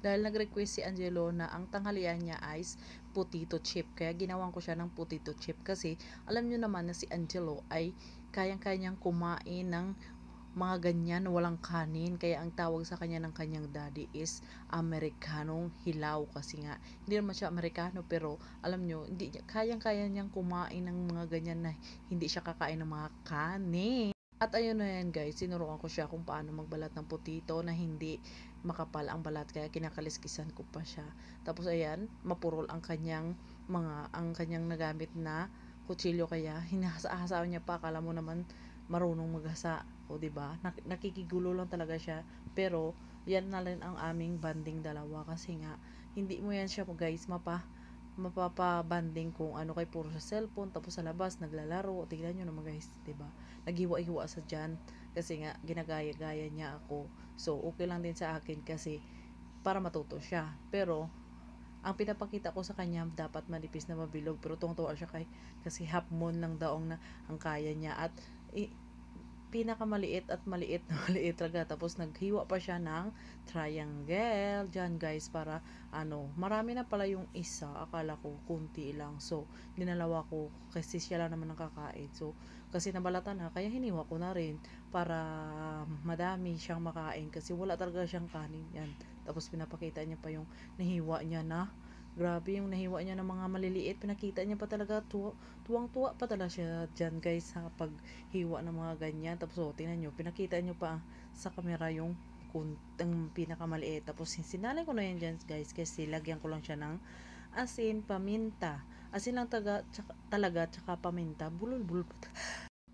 Dahil nag-request si Angelo na ang tanghalian niya ay potato chip. Kaya ginawan ko siya ng potato chip kasi alam nyo naman na si Angelo ay kayang-kayang kumain ng mga ganyan walang kanin. Kaya ang tawag sa kanya ng kanyang daddy is Amerikanong hilaw kasi nga hindi naman siya Amerikano, pero alam nyo, hindi kayang-kaya niyang kumain ng mga ganyan na hindi siya kakain ng mga kanin. At ayun na yan guys, sinuruan ko siya kung paano magbalat ng putito na hindi makapal ang balat, kaya kinakaliskisan ko pa siya. Tapos ayan, mapurol ang kanyang nagamit na kutsilyo, kaya hinasa-hasaw niya pa, akala mo naman marunong maghasa. O diba? Nakikigulo lang talaga siya. Pero yan na rin ang aming banding dalawa kasi nga hindi mo yan siya guys mapapabanding kung ano kay puro sa cellphone, tapos sa labas naglalaro. Tignan nyo naman guys, 'di ba? Naghiwa-hiwa sa dyan kasi nga ginagaya-gaya niya ako. So okay lang din sa akin kasi para matuto siya. Pero ang pinapakita ko sa kanya dapat manipis na mabilog, pero tungtuwa siya kasi half moon ng daong na ang kaya niya, at pinakamaliit at maliit na maliit talaga. Tapos naghiwa pa siya ng triangle dyan guys, para marami na pala yung isa, akala ko kunti lang. So dinalawa ko kasi siya lang naman nakakain. So kasi nabalatan na, kaya hiniwa ko na rin para madami siyang makain kasi wala talaga siyang kanin yan. Tapos pinapakita niya pa yung nahiwa niya na grabe, yung nahiwa niya ng mga maliliit, pinakita niya pa talaga, tuwang-tuwa pa talaga siya dyan guys sa paghiwa ng mga ganyan. Tapos tingnan nyo, pinakita niyo pa sa camera yung kuntang pinakamaliit. Tapos sinalay ko na yan dyan guys kasi lagyan ko lang siya ng asin, paminta. Asin lang talaga, tsaka paminta. Bulol-bulol pa.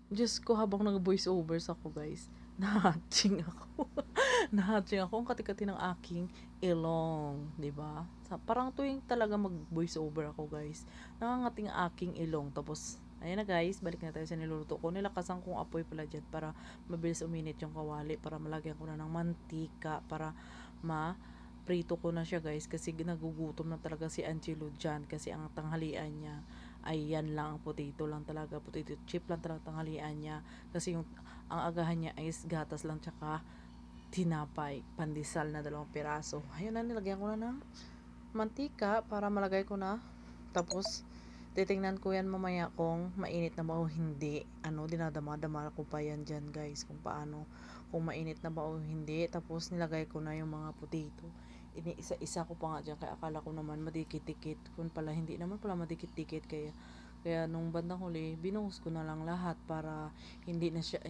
Diyos ko, habang nag-voice overs ako guys, nahatching ako. Nahatching ako ang kati-kati ng aking ilong, 'di ba? Parang tuwing talaga mag-voice over ako, guys, nangangating ang aking ilong. Tapos ayan na guys, balik na tayo sa niluluto ko. Nilakasan kong apoy pala dyan para mabilis uminit yung kawali, para malagyan ko na ng mantika, para prito ko na siya guys, kasi nagugutom na talaga si Angelo dyan, kasi ang tanghalian niya ay yan lang, potato lang talaga, potato chip lang talaga tanghalian niya, kasi ang agahan niya ay gatas lang tsaka tinapay, pandesal na 2 piraso. Ayun na, nilagyan ko na ng mantika para malagay ko na. Tapos titingnan ko yan mamaya kung mainit na ba o hindi. Dinadama-dama ko pa yan dyan guys kung paano, kung mainit na ba o hindi. Tapos nilagay ko na yung mga potato. Iniisa-isa ko pa nga dyan, kaya akala ko naman madikit-dikit. Kung pala hindi naman pala madikit-dikit, kaya nung bandang huli, binuhos ko na lang lahat para hindi na siya,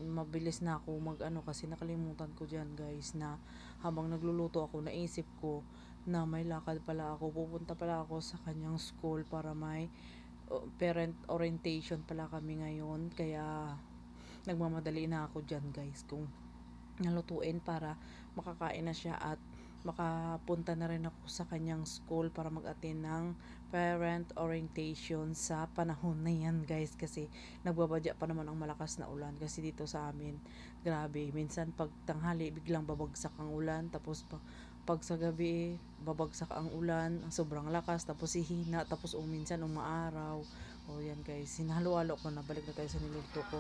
mabilis na ako kasi nakalimutan ko dyan guys na habang nagluluto ako, naisip ko na may lakad pala ako, pupunta pala ako sa kanyang school para may parent orientation pala kami ngayon. Kaya nagmamadali na ako dyan guys kung nalutuin para makakain na siya at makapunta na rin ako sa kanyang school para mag-attend ng parent orientation sa panahon na yan guys, kasi nagbabadya pa naman ang malakas na ulan. Kasi dito sa amin, grabe, minsan pag tanghali biglang babagsak ang ulan, tapos pag sa gabi babagsak ang ulan, ang sobrang lakas, tapos hihina, tapos minsan umaaraw. O yan guys, sinahalo-halo ko na. Balik na tayo sa niluto ko.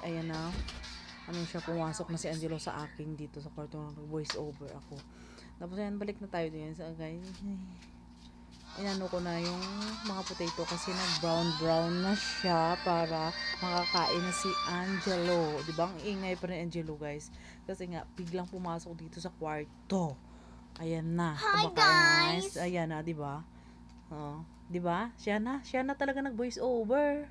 Ayan na, pumasok na si Angelo sa akin dito sa kwarto, ng voice over ako. Tapos ayan, balik na tayo din sa guys. Inano ko na yung mga potato kasi nag-brown na siya para makakain na si Angelo. Diba ang ingay pa rin Angelo guys, kasi nga biglang pumasok dito sa kwarto. Ayan na, hi guys. Ayan na, diba? Diba? Siya na talaga nag voice over.